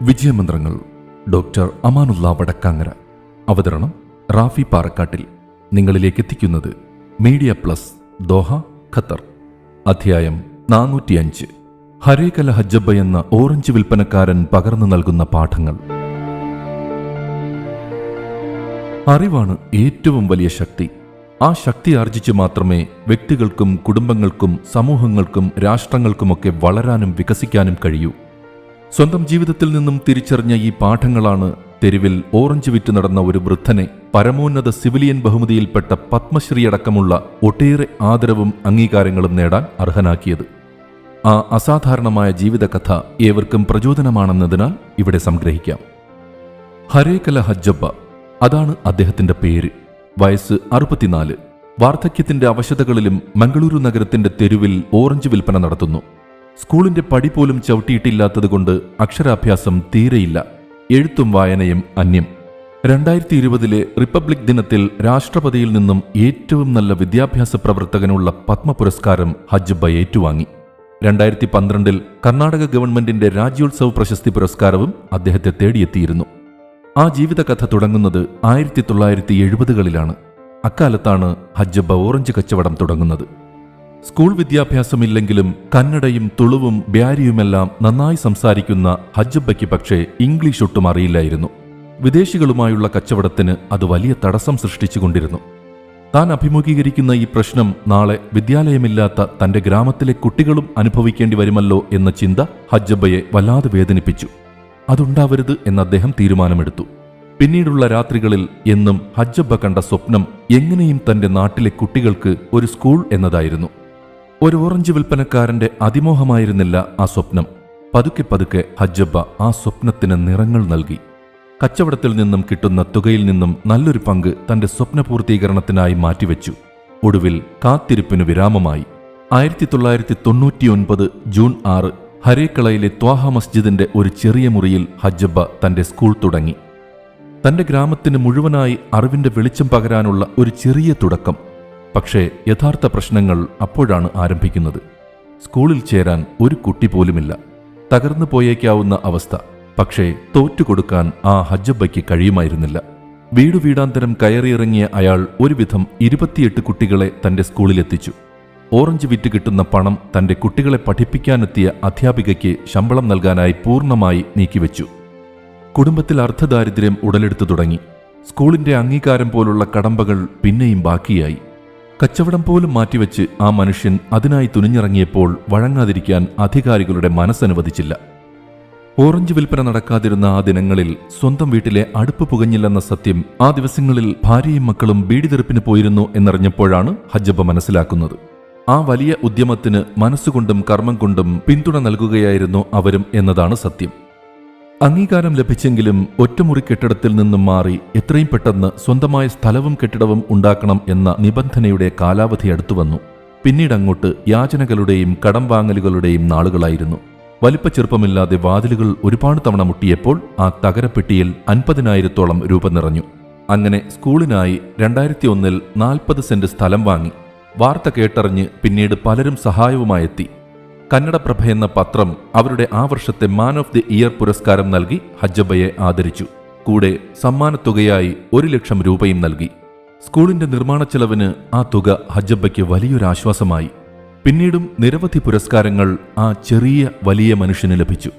വിജയമന്ത്രങ്ങൾ doctor Amanullah Vadakkangara. അവതരണം റാഫി പാറക്കാട്ടിൽ. നിങ്ങളിലേക്ക് എത്തിക്കുന്നത് മീഡിയ പ്ലസ് ദോഹ, ഖത്തർ. അധ്യായം 405. ഹരേകല ഹജ്ജബ്ബ എന്ന ഓറഞ്ച് വിൽപ്പനക്കാരൻ പകർന്നു നൽകുന്ന പാഠങ്ങൾ. അറിവാണ് ഏറ്റവും വലിയ ശക്തി. ആ ശക്തി ആർജിച്ച് മാത്രമേ വ്യക്തികൾക്കും കുടുംബങ്ങൾക്കും സമൂഹങ്ങൾക്കും രാഷ്ട്രങ്ങൾക്കുമൊക്കെ വളരാനും വികസിക്കാനും കഴിയൂ. സ്വന്തം ജീവിതത്തിൽ നിന്നും തിരിച്ചറിഞ്ഞ ഈ പാഠങ്ങളാണ് തെരുവിൽ ഓറഞ്ച് വിറ്റ് നടന്ന ഒരു വൃദ്ധനെ പരമോന്നത സിവിലിയൻ ബഹുമതിയിൽപ്പെട്ട പത്മശ്രീ അടക്കമുള്ള ഒട്ടേറെ ആദരവും അംഗീകാരങ്ങളും നേടാൻ അർഹനാക്കിയത്. ആ അസാധാരണമായ ജീവിതകഥ ഏവർക്കും പ്രചോദനമാണെന്നതിനാൽ ഇവിടെ സംഗ്രഹിക്കാം. ഹരേകല ഹജ്ജബ്ബ, അതാണ് അദ്ദേഹത്തിന്റെ പേര്. വയസ്സ് 64. വാർദ്ധക്യത്തിന്റെ അവശതകളിലും മംഗളൂരു നഗരത്തിന്റെ തെരുവിൽ ഓറഞ്ച് വിൽപ്പന നടത്തുന്നു. സ്കൂളിന്റെ പടി പോലും ചവിട്ടിയിട്ടില്ലാത്തതുകൊണ്ട് അക്ഷരാഭ്യാസം തീരെയില്ല. എഴുത്തും വായനയും അന്യം. 2020 റിപ്പബ്ലിക് ദിനത്തിൽ രാഷ്ട്രപതിയിൽ നിന്നും ഏറ്റവും നല്ല വിദ്യാഭ്യാസ പ്രവർത്തകനുള്ള പത്മ പുരസ്കാരം ഹജ്ജബ്ബ ഏറ്റുവാങ്ങി. 2012 കർണാടക ഗവൺമെന്റിന്റെ രാജ്യോത്സവ് പ്രശസ്തി പുരസ്കാരവും അദ്ദേഹത്തെ തേടിയെത്തിയിരുന്നു. ആ ജീവിതകഥ തുടങ്ങുന്നത് 1970കളിലാണ്. അക്കാലത്താണ് ഹജ്ജബ്ബ ഓറഞ്ച് കച്ചവടം തുടങ്ങുന്നത്. സ്കൂൾ വിദ്യാഭ്യാസമില്ലെങ്കിലും കന്നഡയും തുളുവും ബ്യാരിയുമെല്ലാം നന്നായി സംസാരിക്കുന്ന ഹജ്ജബ്ബയ്ക്ക് പക്ഷേ ഇംഗ്ലീഷ് ഒട്ടും അറിയില്ലായിരുന്നു. വിദേശികളുമായുള്ള കച്ചവടത്തിന് അത് വലിയ തടസ്സം സൃഷ്ടിച്ചുകൊണ്ടിരുന്നു. താൻ അഭിമുഖീകരിക്കുന്ന ഈ പ്രശ്നം നാളെ വിദ്യാലയമില്ലാത്ത തന്റെ ഗ്രാമത്തിലെ കുട്ടികളും അനുഭവിക്കേണ്ടി വരുമല്ലോ എന്ന ചിന്ത ഹജ്ജബ്ബയെ വല്ലാതെ വേദനിപ്പിച്ചു. അതുണ്ടാവരുത് എന്ന് അദ്ദേഹം തീരുമാനമെടുത്തു. പിന്നീടുള്ള രാത്രികളിൽ എന്നും ഹജ്ജബ്ബ കണ്ട സ്വപ്നം എങ്ങനെയും തന്റെ നാട്ടിലെ കുട്ടികൾക്ക് ഒരു സ്കൂൾ എന്നതായിരുന്നു. ഒരു ഓറഞ്ച് വിൽപ്പനക്കാരന്റെ അതിമോഹമായിരുന്നില്ല ആ സ്വപ്നം. പതുക്കെ പതുക്കെ ഹജ്ജബ്ബ ആ സ്വപ്നത്തിന് നിറങ്ങൾ നൽകി. കച്ചവടത്തിൽ നിന്നും കിട്ടുന്ന തുകയിൽ നിന്നും നല്ലൊരു പങ്ക് തന്റെ സ്വപ്ന പൂർത്തീകരണത്തിനായി മാറ്റിവെച്ചു. ഒടുവിൽ കാത്തിരിപ്പിന് വിരാമമായി. 1999 ജൂൺ 6 ഹരേകളയിലെ ത്വാഹ മസ്ജിദിന്റെ ഒരു ചെറിയ മുറിയിൽ ഹജ്ജബ്ബ തന്റെ സ്കൂൾ തുടങ്ങി. തന്റെ ഗ്രാമത്തിന് മുഴുവനായി അറിവിന്റെ വെളിച്ചം പകരാനുള്ള ഒരു ചെറിയ തുടക്കം. പക്ഷേ യഥാർത്ഥ പ്രശ്നങ്ങൾ അപ്പോഴാണ് ആരംഭിക്കുന്നത്. സ്കൂളിൽ ചേരാൻ ഒരു കുട്ടി പോലുമില്ല. തകർന്നു പോയേക്കാവുന്ന അവസ്ഥ. പക്ഷേ തോറ്റുകൊടുക്കാൻ ആ ഹജ്ജബ്ബയ്ക്ക് കഴിയുമായിരുന്നില്ല. വീടാന്തരം കയറിയിറങ്ങിയ അയാൾ ഒരുവിധം 28 കുട്ടികളെ തന്റെ സ്കൂളിലെത്തിച്ചു. ഓറഞ്ച് വിറ്റ് കിട്ടുന്ന പണം തന്റെ കുട്ടികളെ പഠിപ്പിക്കാനെത്തിയ അധ്യാപികയ്ക്ക് ശമ്പളം നൽകാനായി പൂർണ്ണമായി നീക്കിവെച്ചു. കുടുംബത്തിൽ അർദ്ധദാരിദ്ര്യം ഉടലെടുത്തു തുടങ്ങി. സ്കൂളിന്റെ അംഗീകാരം പോലുള്ള കടമ്പകൾ പിന്നെയും ബാക്കിയായി. കച്ചവടം പോലും മാറ്റിവെച്ച് ആ മനുഷ്യൻ അതിനായി തുനിഞ്ഞിറങ്ങിയപ്പോൾ വഴങ്ങാതിരിക്കാൻ അധികാരികളുടെ മനസ്സനുവദിച്ചില്ല. ഓറഞ്ച് വിൽപ്പന നടക്കാതിരുന്ന ആ ദിനങ്ങളിൽ സ്വന്തം വീട്ടിലെ അടുപ്പ് പുകഞ്ഞില്ലെന്ന സത്യം ആ ദിവസങ്ങളിൽ ഭാര്യയും മക്കളും ബീഡിതെറുപ്പിന് പോയിരുന്നു എന്നറിഞ്ഞപ്പോഴാണ് ഹജ്ജബ്ബ മനസ്സിലാക്കുന്നത്. ആ വലിയ ഉദ്യമത്തിന് മനസ്സുകൊണ്ടും കർമ്മം കൊണ്ടും പിന്തുണ നൽകുകയായിരുന്നു അവരും എന്നതാണ് സത്യം. അംഗീകാരം ലഭിച്ചെങ്കിലും ഒറ്റമുറി കെട്ടിടത്തിൽ നിന്നും മാറി എത്രയും പെട്ടെന്ന് സ്വന്തമായ സ്ഥലവും കെട്ടിടവും ഉണ്ടാക്കണം എന്ന നിബന്ധനയുടെ കാലാവധി അടുത്തുവന്നു. പിന്നീടങ്ങോട്ട് യാചനകളുടെയും കടം വാങ്ങലുകളുടെയും നാളുകളായിരുന്നു. വലിപ്പച്ചെറുപ്പമില്ലാതെ വാതിലുകൾ ഒരുപാട് തവണ മുട്ടിയപ്പോൾ ആ തകരപ്പെട്ടിയിൽ 50,000-ഓളം രൂപ നിറഞ്ഞു. അങ്ങനെ സ്കൂളിനായി 2001 40 സെന്റ് സ്ഥലം വാങ്ങി. വാർത്ത കേട്ടറിഞ്ഞ് പിന്നീട് പലരും സഹായവുമായെത്തി. കന്നഡപ്രഭ എന്ന പത്രം അവരുടെ ആ വർഷത്തെ മാൻ ഓഫ് ദി ഇയർ പുരസ്കാരം നൽകി ഹജ്ജബ്ബയെ ആദരിച്ചു. കൂടെ സമ്മാനത്തുകയായി 1,00,000 രൂപയും നൽകി. സ്കൂളിന്റെ നിർമ്മാണ ചെലവിന് ആ തുക ഹജ്ജബ്ബയ്ക്ക് വലിയൊരാശ്വാസമായി. പിന്നീടും നിരവധി പുരസ്കാരങ്ങൾ ആ ചെറിയ വലിയ മനുഷ്യന് ലഭിച്ചു.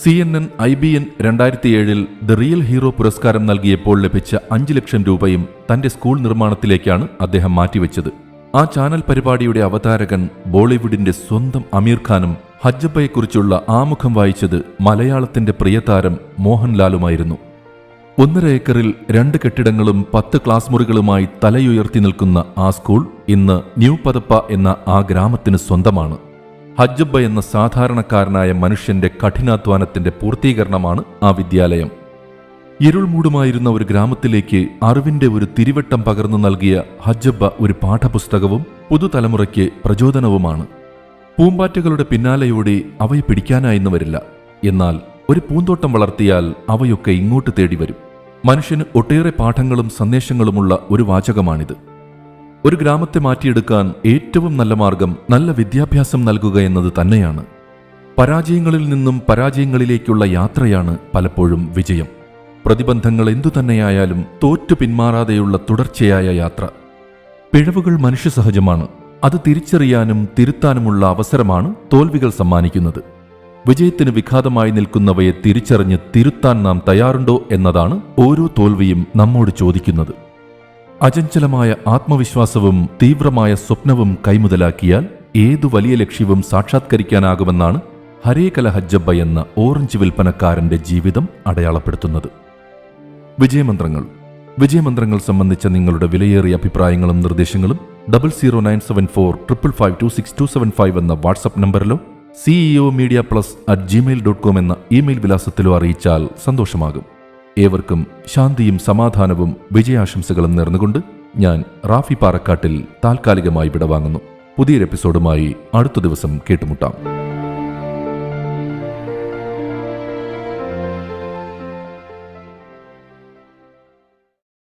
CNN IBN 2007 the real hero പുരസ്കാരം നൽകിയപ്പോൾ ലഭിച്ച 5,00,000 രൂപയും തന്റെ സ്കൂൾ നിർമ്മാണത്തിലേക്കാണ് അദ്ദേഹം മാറ്റിവെച്ചത്. ആ ചാനൽ പരിപാടിയുടെ അവതാരകൻ ബോളിവുഡിന്റെ സ്വന്തം അമീർ ഖാനും ഹജ്ജബ്ബയെക്കുറിച്ചുള്ള ആമുഖം വായിച്ചത് മലയാളത്തിന്റെ പ്രിയതാരം മോഹൻലാലുമായിരുന്നു. 1.5 ഏക്കറിൽ 2 കെട്ടിടങ്ങളും 10 ക്ലാസ് മുറികളുമായി തലയുയർത്തി നിൽക്കുന്ന ആ സ്കൂൾ ഇന്ന് ന്യൂ പദപ്പ എന്ന ആ ഗ്രാമത്തിന് സ്വന്തമാണ്. ഹജ്ജബ്ബ എന്ന സാധാരണക്കാരനായ മനുഷ്യന്റെ കഠിനാധ്വാനത്തിന്റെ പൂർത്തീകരണമാണ് ആ വിദ്യാലയം. ഇരുൾമൂടുമായിരുന്ന ഒരു ഗ്രാമത്തിലേക്ക് അറിവിന്റെ ഒരു തിരിവട്ടം പകർന്നു നൽകിയ ഹജ്ജബ്ബ ഒരു പാഠപുസ്തകവും പുതുതലമുറയ്ക്ക് പ്രചോദനവുമാണ്. പൂമ്പാറ്റകളുടെ പിന്നാലെയോടി അവയെ പിടിക്കാനായെന്ന് വരില്ല. എന്നാൽ ഒരു പൂന്തോട്ടം വളർത്തിയാൽ അവയൊക്കെ ഇങ്ങോട്ട് തേടി വരും. മനുഷ്യന് ഒട്ടേറെ പാഠങ്ങളും സന്ദേശങ്ങളുമുള്ള ഒരു വാചകമാണിത്. ഒരു ഗ്രാമത്തെ മാറ്റിയെടുക്കാൻ ഏറ്റവും നല്ല മാർഗം നല്ല വിദ്യാഭ്യാസം നൽകുക എന്നത് തന്നെയാണ്. പരാജയങ്ങളിൽ നിന്നും പരാജയങ്ങളിലേക്കുള്ള യാത്രയാണ് പലപ്പോഴും വിജയം. പ്രതിബന്ധങ്ങൾ എന്തുതന്നെയായാലും തോറ്റു പിന്മാറാതെയുള്ള തുടർച്ചയായ യാത്ര. പിഴവുകൾ മനുഷ്യസഹജമാണ്. അത് തിരിച്ചറിയാനും തിരുത്താനുമുള്ള അവസരമാണ് തോൽവികൾ സമ്മാനിക്കുന്നത്. വിജയത്തിന് വിഘാതമായി നിൽക്കുന്നവയെ തിരിച്ചറിഞ്ഞ് തിരുത്താൻ നാം തയ്യാറുണ്ടോ എന്നതാണ് ഓരോ തോൽവിയും നമ്മോട് ചോദിക്കുന്നത്. അചഞ്ചലമായ ആത്മവിശ്വാസവും തീവ്രമായ സ്വപ്നവും കൈമുതലാക്കിയാൽ ഏതു വലിയ ലക്ഷ്യവും സാക്ഷാത്കരിക്കാനാകുമെന്നാണ് ഹരേകല ഹജ്ജബ്ബ എന്ന ഓറഞ്ച് വിൽപ്പനക്കാരന്റെ ജീവിതം അടയാളപ്പെടുത്തുന്നത്. വിജയമന്ത്രങ്ങൾ സംബന്ധിച്ച നിങ്ങളുടെ വിലയേറിയ അഭിപ്രായങ്ങളും നിർദ്ദേശങ്ങളും 00974552627 എന്ന വാട്സ്ആപ്പ് നമ്പറിലോ ceomedia+@gmail.com എന്ന ഇമെയിൽ വിലാസത്തിലോ അറിയിച്ചാൽ സന്തോഷമാകും. ഏവർക്കും ശാന്തിയും സമാധാനവും വിജയാശംസകളും നേർന്നുകൊണ്ട് ഞാൻ റാഫി പാറക്കാട്ടിൽ താൽക്കാലികമായി വിടവാങ്ങുന്നു. പുതിയൊരു എപ്പിസോഡുമായി അടുത്ത ദിവസം കേട്ടുമുട്ടാം.